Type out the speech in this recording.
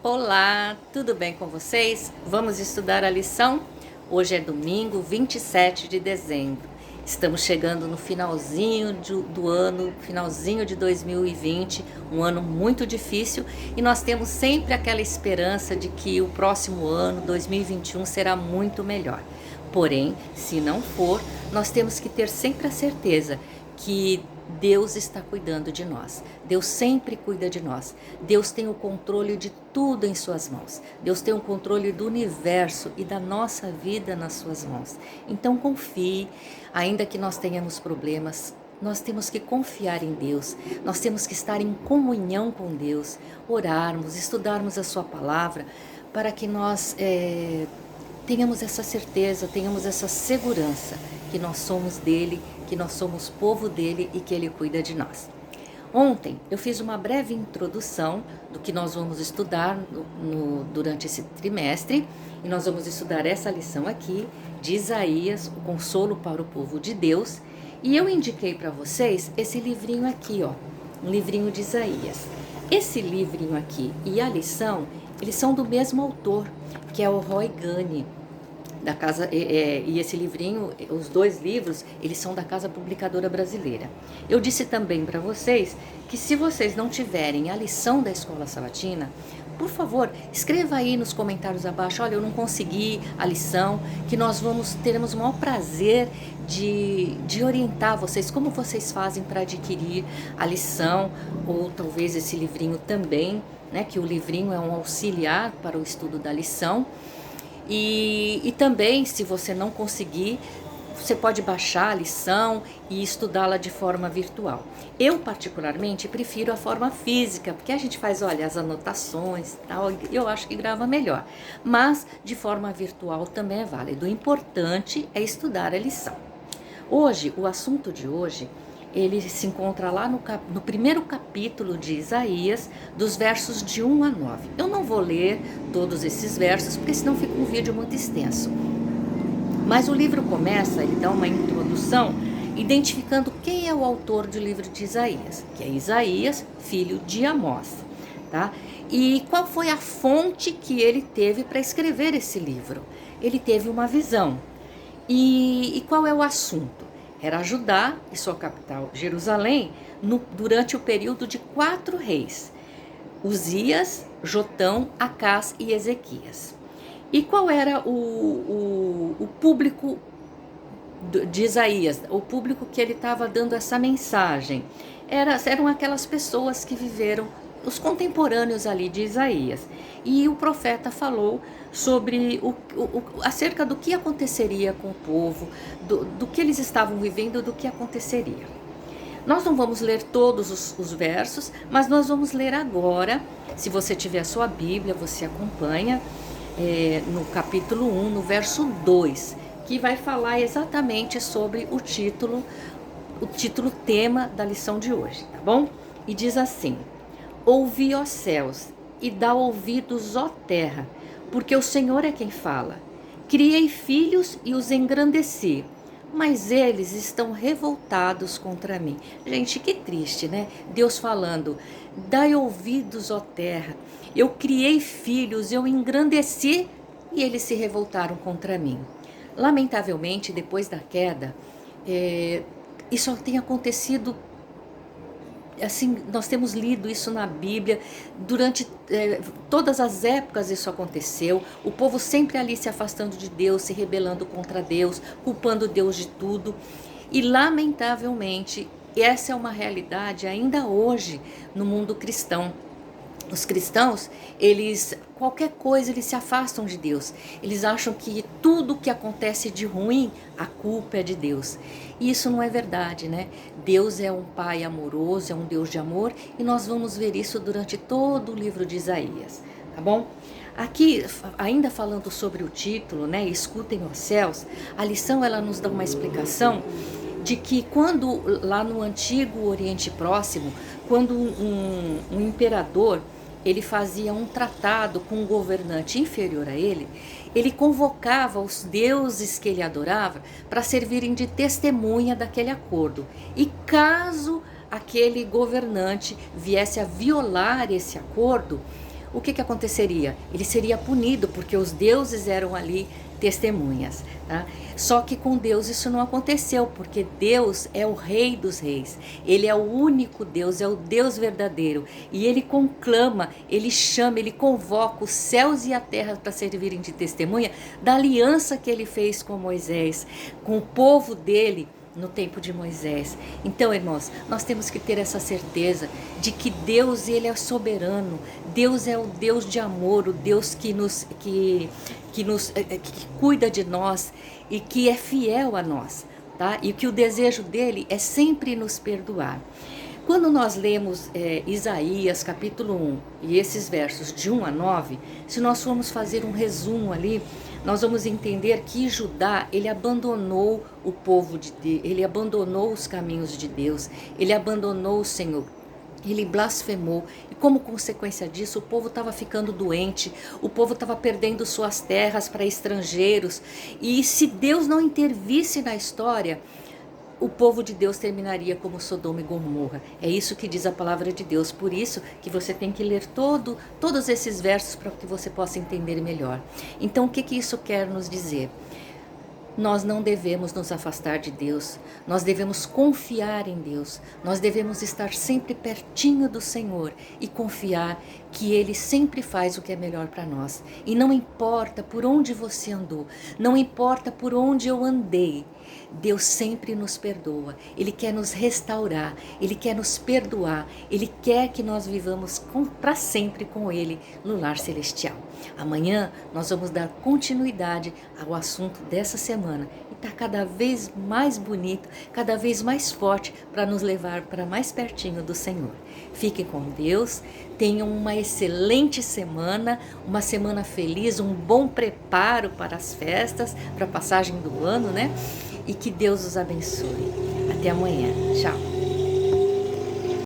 Olá, tudo bem com vocês? Vamos estudar a lição? Hoje é domingo, 27 de dezembro. Estamos chegando no finalzinho do ano, finalzinho de 2020, um ano muito difícil, e nós temos sempre aquela esperança de que o próximo ano, 2021, será muito melhor. Porém, se não for, nós temos que ter sempre a certeza que Deus está cuidando de nós. Deus sempre cuida de nós. Deus tem o controle de tudo em suas mãos. Deus tem o controle do universo e da nossa vida nas suas mãos. Então confie, ainda que nós tenhamos problemas, nós temos que confiar em Deus. Nós temos que estar em comunhão com Deus, orarmos, estudarmos a sua palavra, para que nós tenhamos essa certeza, tenhamos essa segurança que nós somos dele, que nós somos povo dele e que ele cuida de nós. Ontem eu fiz uma breve introdução do que nós vamos estudar durante esse trimestre, e nós vamos estudar essa lição aqui de Isaías, o consolo para o povo de Deus, e eu indiquei para vocês esse livrinho aqui, ó, um livrinho de Isaías. Esse livrinho aqui e a lição, eles são do mesmo autor, que é o Roy Gunny, da casa, e esse livrinho, os dois livros, eles são da Casa Publicadora Brasileira. Eu disse também para vocês que se vocês não tiverem a lição da Escola Sabatina, por favor, escreva aí nos comentários abaixo: olha, eu não consegui a lição, que nós teremos o maior prazer de orientar vocês, como vocês fazem para adquirir a lição, ou talvez esse livrinho também, né, que o livrinho é um auxiliar para o estudo da lição. E também, se você não conseguir, você pode baixar a lição e estudá-la de forma virtual. Eu, particularmente, prefiro a forma física, porque a gente faz, olha, as anotações e tal, eu acho que grava melhor. Mas, de forma virtual também é válido. O importante é estudar a lição. Hoje, o assunto de hoje, ele se encontra lá no primeiro capítulo de Isaías, dos versos de 1 a 9. Eu não vou ler todos esses versos, porque senão fica um vídeo muito extenso. Mas o livro começa, ele dá uma introdução, identificando quem é o autor do livro de Isaías, que é Isaías, filho de Amós, tá? E qual foi a fonte que ele teve para escrever esse livro? Ele teve uma visão. E qual é o assunto? Era Judá e sua capital, Jerusalém, durante o período de 4 reis: Uzias, Jotão, Acás e Ezequias. E qual era o público de Isaías, o público que ele estava dando essa mensagem? Eram aquelas pessoas que viveram, os contemporâneos ali de Isaías. E o profeta falou sobre acerca do que aconteceria com o povo, do que eles estavam vivendo, do que aconteceria. Nós não vamos ler todos os versos, mas nós vamos ler agora. Se você tiver a sua Bíblia, você acompanha no capítulo 1, no verso 2, que vai falar exatamente sobre o título tema da lição de hoje, tá bom? E diz assim: ouvi, ó céus, e dá ouvidos, ó terra, porque o Senhor é quem fala. Criei filhos e os engrandeci, mas eles estão revoltados contra mim. Gente, que triste, né? Deus falando: dai ouvidos, ó terra, eu criei filhos, eu engrandeci, e eles se revoltaram contra mim. Lamentavelmente, depois da queda, isso tem acontecido. Assim, nós temos lido isso na Bíblia, durante todas as épocas isso aconteceu, o povo sempre ali se afastando de Deus, se rebelando contra Deus, culpando Deus de tudo, e lamentavelmente essa é uma realidade ainda hoje no mundo cristão. Os cristãos, qualquer coisa, eles se afastam de Deus. Eles acham que tudo que acontece de ruim, a culpa é de Deus. E isso não é verdade, né? Deus é um Pai amoroso, é um Deus de amor, e nós vamos ver isso durante todo o livro de Isaías, tá bom? Aqui, ainda falando sobre o título, né? Escutem, ó céus, a lição ela nos dá uma explicação de que quando, lá no antigo Oriente Próximo, quando um imperador ele fazia um tratado com um governante inferior a ele, ele convocava os deuses que ele adorava para servirem de testemunha daquele acordo. E caso aquele governante viesse a violar esse acordo, o que aconteceria? Ele seria punido, porque os deuses eram ali testemunhas, tá? Só que com Deus isso não aconteceu, porque Deus é o Rei dos Reis, Ele é o único Deus, é o Deus verdadeiro, e Ele conclama, Ele chama, Ele convoca os céus e a terra para servirem de testemunha da aliança que Ele fez com Moisés, com o povo dele, no tempo de Moisés. Então, irmãos, nós temos que ter essa certeza de que Deus, Ele é soberano. Deus é o Deus de amor, o Deus que cuida de nós e que é fiel a nós, tá? E que o desejo dele é sempre nos perdoar. Quando nós lemos Isaías capítulo 1 e esses versos de 1 a 9, se nós formos fazer um resumo ali, nós vamos entender que Judá, ele abandonou o povo de Deus, ele abandonou os caminhos de Deus, ele abandonou o Senhor. Ele blasfemou e como consequência disso o povo estava ficando doente, o povo estava perdendo suas terras para estrangeiros, e se Deus não intervisse na história, o povo de Deus terminaria como Sodoma e Gomorra. É isso que diz a palavra de Deus. Por isso que você tem que ler todos esses versos para que você possa entender melhor. Então, o que isso quer nos dizer? Nós não devemos nos afastar de Deus, nós devemos confiar em Deus, nós devemos estar sempre pertinho do Senhor e confiar que Ele sempre faz o que é melhor para nós. E não importa por onde você andou, não importa por onde eu andei, Deus sempre nos perdoa, Ele quer nos restaurar, Ele quer nos perdoar, Ele quer que nós vivamos para sempre com Ele no lar celestial. Amanhã nós vamos dar continuidade ao assunto dessa semana e está cada vez mais bonito, cada vez mais forte para nos levar para mais pertinho do Senhor. Fiquem com Deus, tenham uma excelente semana, uma semana feliz, um bom preparo para as festas, para a passagem do ano, né? E que Deus os abençoe. Até amanhã. Tchau.